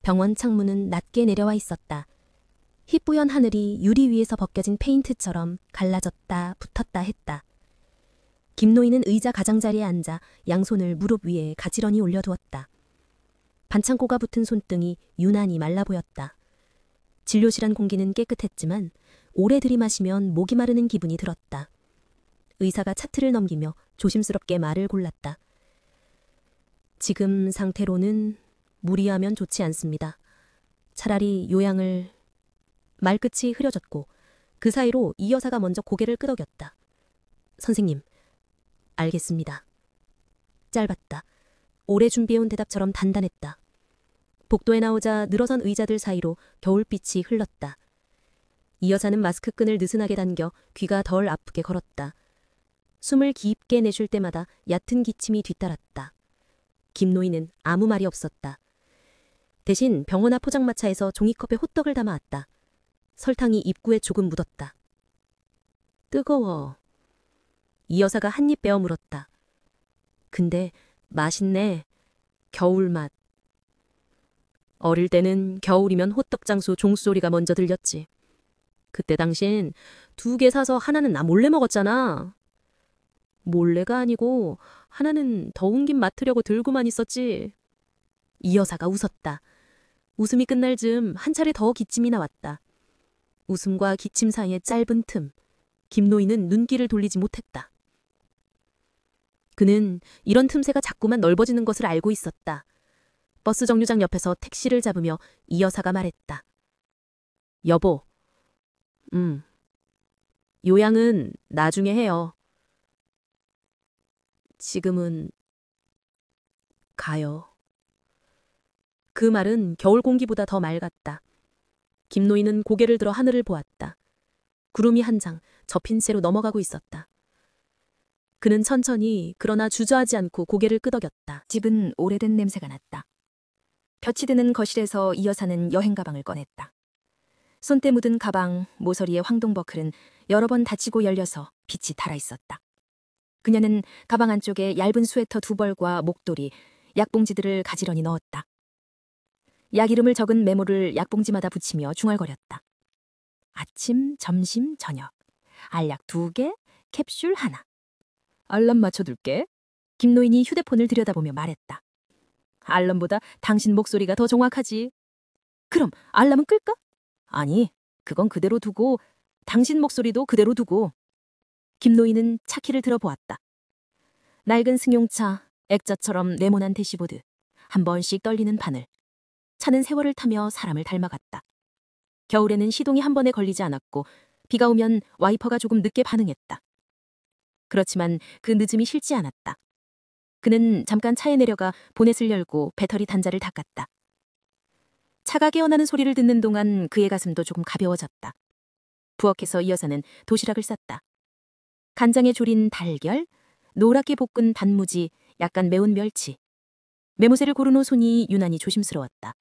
병원 창문은 낮게 내려와 있었다. 희뿌연 하늘이 유리 위에서 벗겨진 페인트처럼 갈라졌다 붙었다 했다. 김노인은 의자 가장자리에 앉아 양손을 무릎 위에 가지런히 올려두었다. 반창고가 붙은 손등이 유난히 말라 보였다. 진료실 안 공기는 깨끗했지만 오래 들이마시면 목이 마르는 기분이 들었다. 의사가 차트를 넘기며 조심스럽게 말을 골랐다. 지금 상태로는 무리하면 좋지 않습니다. 차라리 요양을... 말끝이 흐려졌고 그 사이로 이 여사가 먼저 고개를 끄덕였다. 선생님, 알겠습니다. 짧았다. 오래 준비해온 대답처럼 단단했다. 복도에 나오자 늘어선 의자들 사이로 겨울빛이 흘렀다. 이 여사는 마스크 끈을 느슨하게 당겨 귀가 덜 아프게 걸었다. 숨을 깊게 내쉴 때마다 얕은 기침이 뒤따랐다. 김노인은 아무 말이 없었다. 대신 병원 앞 포장마차에서 종이컵에 호떡을 담아왔다. 설탕이 입구에 조금 묻었다. 뜨거워. 이 여사가 한 입 베어 물었다. 근데 맛있네. 겨울맛. 어릴 때는 겨울이면 호떡장수 종소리가 먼저 들렸지. 그때 당신 2개 사서 하나는 나 몰래 먹었잖아. 몰래가 아니고 하나는 더운 김 맡으려고 들고만 있었지. 이 여사가 웃었다. 웃음이 끝날 즈음 한 차례 더 기침이 나왔다. 웃음과 기침 사이의 짧은 틈. 김노인은 눈길을 돌리지 못했다. 그는 이런 틈새가 자꾸만 넓어지는 것을 알고 있었다. 버스 정류장 옆에서 택시를 잡으며 이 여사가 말했다. 여보. 요양은 나중에 해요. 지금은 가요. 그 말은 겨울 공기보다 더 맑았다. 김노인은 고개를 들어 하늘을 보았다. 구름이 한 장 접힌 채로 넘어가고 있었다. 그는 천천히 그러나 주저하지 않고 고개를 끄덕였다. 집은 오래된 냄새가 났다. 볕이 드는 거실에서 이 여사는 여행 가방을 꺼냈다. 손때 묻은 가방, 모서리의 황동버클은 여러 번 닫히고 열려서 빛이 달아 있었다. 그녀는 가방 안쪽에 얇은 스웨터 2벌과 목도리, 약봉지들을 가지런히 넣었다. 약 이름을 적은 메모를 약봉지마다 붙이며 중얼거렸다. 아침, 점심, 저녁. 알약 2개, 캡슐 하나. 알람 맞춰둘게. 김노인이 휴대폰을 들여다보며 말했다. 알람보다 당신 목소리가 더 정확하지. 그럼 알람은 끌까? 아니, 그건 그대로 두고 당신 목소리도 그대로 두고. 김노인은 차키를 들어보았다. 낡은 승용차, 액자처럼 네모난 대시보드, 한 번씩 떨리는 바늘. 차는 세월을 타며 사람을 닮아갔다. 겨울에는 시동이 한 번에 걸리지 않았고 비가 오면 와이퍼가 조금 늦게 반응했다. 그렇지만 그 늦음이 싫지 않았다. 그는 잠깐 차에 내려가 보넷을 열고 배터리 단자를 닦았다. 차가 깨어나는 소리를 듣는 동안 그의 가슴도 조금 가벼워졌다. 부엌에서 이 여사는 도시락을 쌌다. 간장에 졸인 달걀, 노랗게 볶은 단무지, 약간 매운 멸치. 매무새를 고른 후 손이 유난히 조심스러웠다.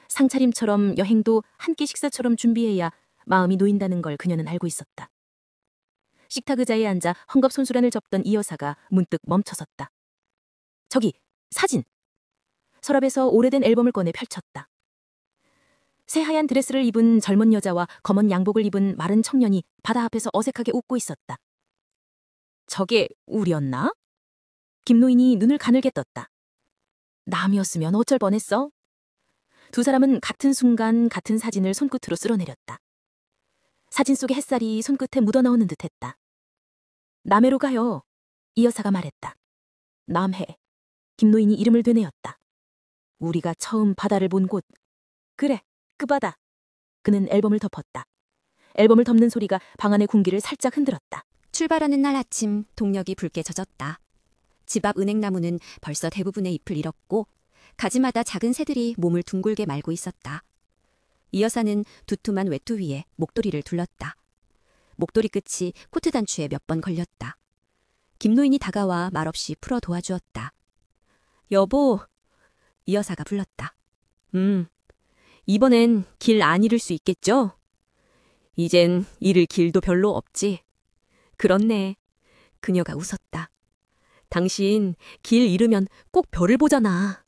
상차림처럼 여행도 한 끼 식사처럼 준비해야 마음이 놓인다는 걸 그녀는 알고 있었다. 식탁 의자에 앉아 헝겊손수란을 접던 이 여사가 문득 멈춰섰다. 저기, 사진! 서랍에서 오래된 앨범을 꺼내 펼쳤다. 새하얀 드레스를 입은 젊은 여자와 검은 양복을 입은 마른 청년이 바다 앞에서 어색하게 웃고 있었다. 저게 우리였나? 김노인이 눈을 가늘게 떴다. 남이었으면 어쩔 뻔했어? 2 사람은 같은 순간 같은 사진을 손끝으로 쓸어내렸다. 사진 속의 햇살이 손끝에 묻어나오는 듯했다. 남해로 가요. 이 여사가 말했다. 남해. 김노인이 이름을 되뇌었다. 우리가 처음 바다를 본 곳. 그래, 그 바다. 그는 앨범을 덮었다. 앨범을 덮는 소리가 방 안의 공기를 살짝 흔들었다. 출발하는 날 아침 동력이 붉게 젖었다. 집 앞 은행나무는 벌써 대부분의 잎을 잃었고 가지마다 작은 새들이 몸을 둥글게 말고 있었다. 이 여사는 두툼한 외투 위에 목도리를 둘렀다. 목도리 끝이 코트 단추에 몇 번 걸렸다. 김노인이 다가와 말없이 풀어 도와주었다. 여보, 이 여사가 불렀다. 이번엔 길 안 잃을 수 있겠죠? 이젠 잃을 길도 별로 없지. 그렇네. 그녀가 웃었다. 당신 길 잃으면 꼭 별을 보잖아.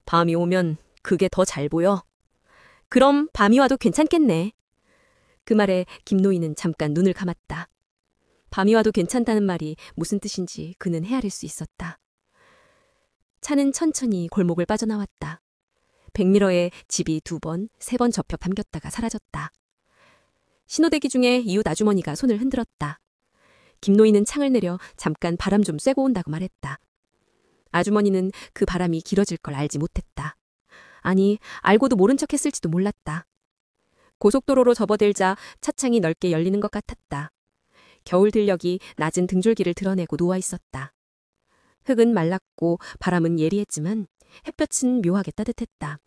밤이 오면 그게 더 잘 보여. 그럼 밤이 와도 괜찮겠네. 그 말에 김노인은 잠깐 눈을 감았다. 밤이 와도 괜찮다는 말이 무슨 뜻인지 그는 헤아릴 수 있었다. 차는 천천히 골목을 빠져나왔다. 백미러에 집이 2번, 3번 접혀 담겼다가 사라졌다. 신호대기 중에 이웃 아주머니가 손을 흔들었다. 김노인은 창을 내려 잠깐 바람 좀 쐬고 온다고 말했다. 아주머니는 그 바람이 길어질 걸 알지 못했다. 아니, 알고도 모른 척 했을지도 몰랐다. 고속도로로 접어들자 차창이 넓게 열리는 것 같았다. 겨울 들녘이 낮은 등줄기를 드러내고 누워 있었다. 흙은 말랐고 바람은 예리했지만 햇볕은 묘하게 따뜻했다.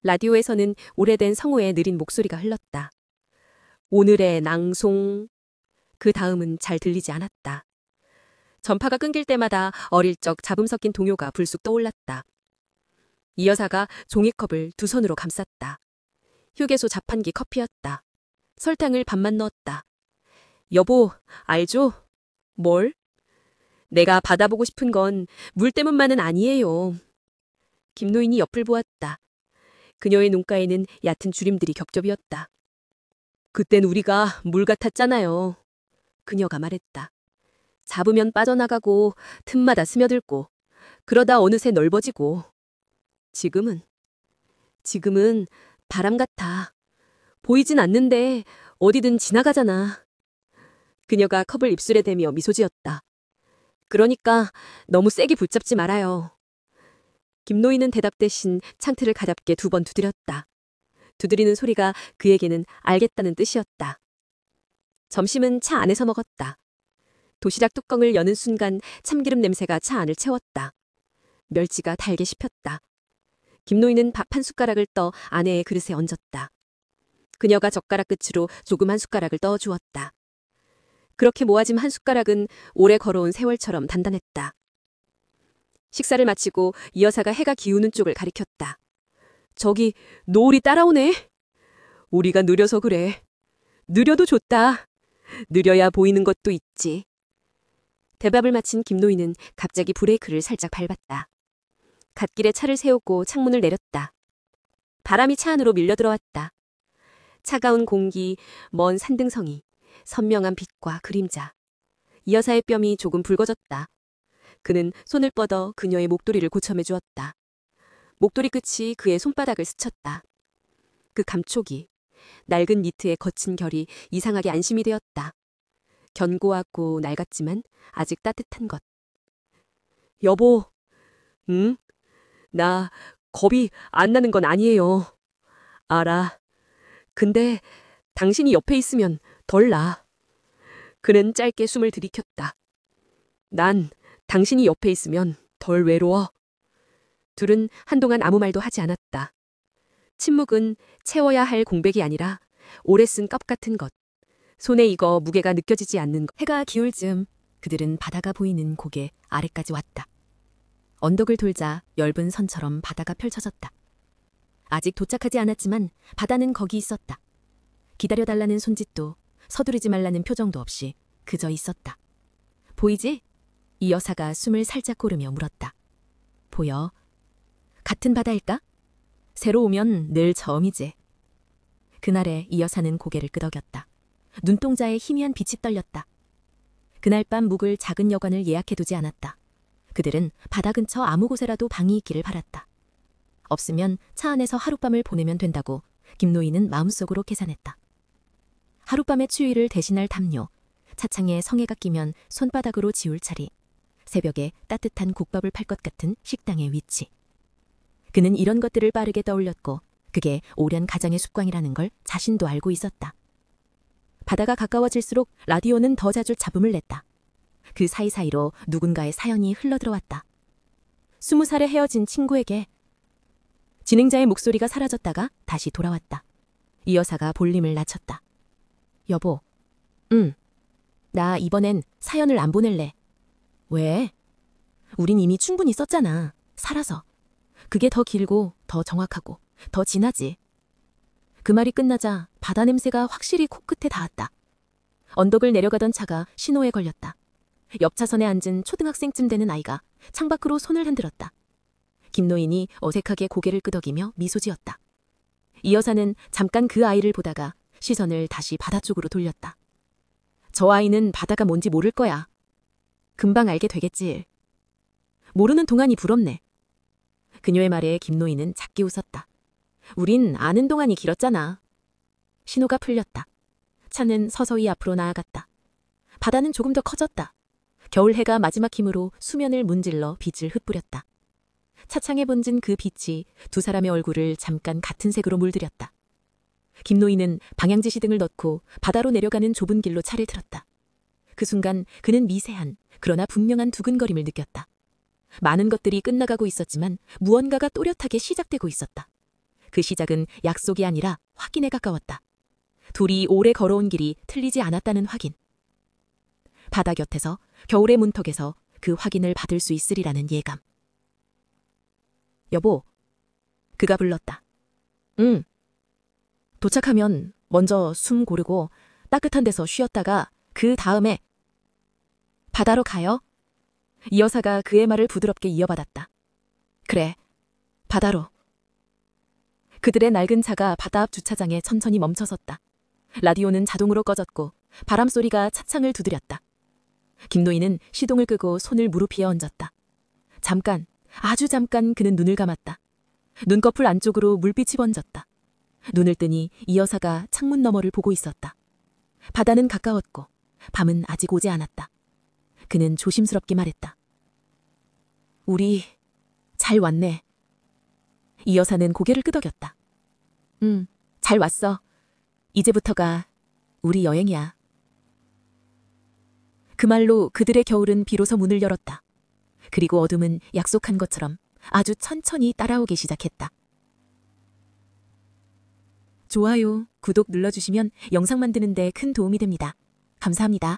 라디오에서는 오래된 성우의 느린 목소리가 흘렀다. 오늘의 낭송. 그 다음은 잘 들리지 않았다. 전파가 끊길 때마다 어릴 적 잡음 섞인 동요가 불쑥 떠올랐다. 이 여사가 종이컵을 2손으로 감쌌다. 휴게소 자판기 커피였다. 설탕을 반만 넣었다. 여보, 알죠? 뭘? 내가 받아보고 싶은 건 물 때문만은 아니에요. 김노인이 옆을 보았다. 그녀의 눈가에는 얕은 주림들이 겹겹이었다. 그땐 우리가 물 같았잖아요. 그녀가 말했다. 잡으면 빠져나가고 틈마다 스며들고 그러다 어느새 넓어지고 지금은 바람 같아. 보이진 않는데 어디든 지나가잖아. 그녀가 컵을 입술에 대며 미소 지었다. 그러니까 너무 세게 붙잡지 말아요. 김노인은 대답 대신 창틀을 가볍게 2번 두드렸다. 두드리는 소리가 그에게는 알겠다는 뜻이었다. 점심은 차 안에서 먹었다. 도시락 뚜껑을 여는 순간 참기름 냄새가 차 안을 채웠다. 멸치가 달게 씹혔다. 김노인은 밥 한 숟가락을 떠 아내의 그릇에 얹었다. 그녀가 젓가락 끝으로 조금 한 숟가락을 떠 주었다. 그렇게 모아진 한 숟가락은 오래 걸어온 세월처럼 단단했다. 식사를 마치고 이 여사가 해가 기우는 쪽을 가리켰다. 저기 노을이 따라오네. 우리가 느려서 그래. 느려도 좋다. 느려야 보이는 것도 있지. 대답을 마친 김노인은 갑자기 브레이크를 살짝 밟았다. 갓길에 차를 세우고 창문을 내렸다. 바람이 차 안으로 밀려 들어왔다. 차가운 공기, 먼 산등성이, 선명한 빛과 그림자. 이 여사의 뺨이 조금 붉어졌다. 그는 손을 뻗어 그녀의 목도리를 고쳐매 주었다. 목도리 끝이 그의 손바닥을 스쳤다. 그 감촉이, 낡은 니트의 거친 결이 이상하게 안심이 되었다. 견고하고 낡았지만 아직 따뜻한 것. 여보, 응? 나 겁이 안 나는 건 아니에요. 알아. 근데 당신이 옆에 있으면 덜 나. 그는 짧게 숨을 들이켰다. 난 당신이 옆에 있으면 덜 외로워. 둘은 한동안 아무 말도 하지 않았다. 침묵은 채워야 할 공백이 아니라 오래 쓴 껍 같은 것. 손에 익어 무게가 느껴지지 않는 것. 해가 기울 즈음 그들은 바다가 보이는 고개 아래까지 왔다. 언덕을 돌자 엷은 선처럼 바다가 펼쳐졌다. 아직 도착하지 않았지만 바다는 거기 있었다. 기다려달라는 손짓도 서두르지 말라는 표정도 없이 그저 있었다. 보이지? 이 여사가 숨을 살짝 고르며 물었다. 보여? 같은 바다일까? 새로 오면 늘 처음이지. 그날에 이 여사는 고개를 끄덕였다. 눈동자에 희미한 빛이 떨렸다. 그날 밤 묵을 작은 여관을 예약해두지 않았다. 그들은 바다 근처 아무 곳에라도 방이 있기를 바랐다. 없으면 차 안에서 하룻밤을 보내면 된다고 김노인은 마음속으로 계산했다. 하룻밤의 추위를 대신할 담요, 차창에 성에가 끼면 손바닥으로 지울 차리, 새벽에 따뜻한 국밥을 팔 것 같은 식당의 위치. 그는 이런 것들을 빠르게 떠올렸고 그게 오랜 가정의 습관이라는 걸 자신도 알고 있었다. 바다가 가까워질수록 라디오는 더 자주 잡음을 냈다. 그 사이사이로 누군가의 사연이 흘러들어왔다. 20살에 헤어진 친구에게. 진행자의 목소리가 사라졌다가 다시 돌아왔다. 이 여사가 볼륨을 낮췄다. 여보, 나 이번엔 사연을 안 보낼래. 왜? 우린 이미 충분히 썼잖아. 살아서. 그게 더 길고 더 정확하고 더 진하지. 그 말이 끝나자 바다 냄새가 확실히 코끝에 닿았다. 언덕을 내려가던 차가 신호에 걸렸다. 옆 차선에 앉은 초등학생쯤 되는 아이가 창밖으로 손을 흔들었다. 김노인이 어색하게 고개를 끄덕이며 미소 지었다. 이 여사는 잠깐 그 아이를 보다가 시선을 다시 바다 쪽으로 돌렸다. 저 아이는 바다가 뭔지 모를 거야. 금방 알게 되겠지. 모르는 동안이 부럽네. 그녀의 말에 김노인은 작게 웃었다. 우린 아는 동안이 길었잖아. 신호가 풀렸다. 차는 서서히 앞으로 나아갔다. 바다는 조금 더 커졌다. 겨울 해가 마지막 힘으로 수면을 문질러 빛을 흩뿌렸다. 차창에 번진 그 빛이 두 사람의 얼굴을 잠깐 같은 색으로 물들였다. 김노인은 방향지시 등을 넣고 바다로 내려가는 좁은 길로 차를 틀었다. 그 순간 그는 미세한 그러나 분명한 두근거림을 느꼈다. 많은 것들이 끝나가고 있었지만 무언가가 또렷하게 시작되고 있었다. 그 시작은 약속이 아니라 확인에 가까웠다. 둘이 오래 걸어온 길이 틀리지 않았다는 확인. 바다 곁에서 겨울의 문턱에서 그 확인을 받을 수 있으리라는 예감. 여보, 그가 불렀다. 응. 도착하면 먼저 숨 고르고 따뜻한 데서 쉬었다가 그 다음에 바다로 가요? 이 여사가 그의 말을 부드럽게 이어받았다. 그래, 바다로. 그들의 낡은 차가 바다 앞 주차장에 천천히 멈춰섰다. 라디오는 자동으로 꺼졌고 바람소리가 차창을 두드렸다. 김노인은 시동을 끄고 손을 무릎 위에 얹었다. 잠깐, 아주 잠깐 그는 눈을 감았다. 눈꺼풀 안쪽으로 물빛이 번졌다. 눈을 뜨니 이 여사가 창문 너머를 보고 있었다. 바다는 가까웠고 밤은 아직 오지 않았다. 그는 조심스럽게 말했다. 우리 잘 왔네. 이 여사는 고개를 끄덕였다. 잘 왔어. 이제부터가 우리 여행이야. 그 말로 그들의 겨울은 비로소 문을 열었다. 그리고 어둠은 약속한 것처럼 아주 천천히 따라오기 시작했다. 좋아요, 구독 눌러주시면 영상 만드는 데 큰 도움이 됩니다. 감사합니다.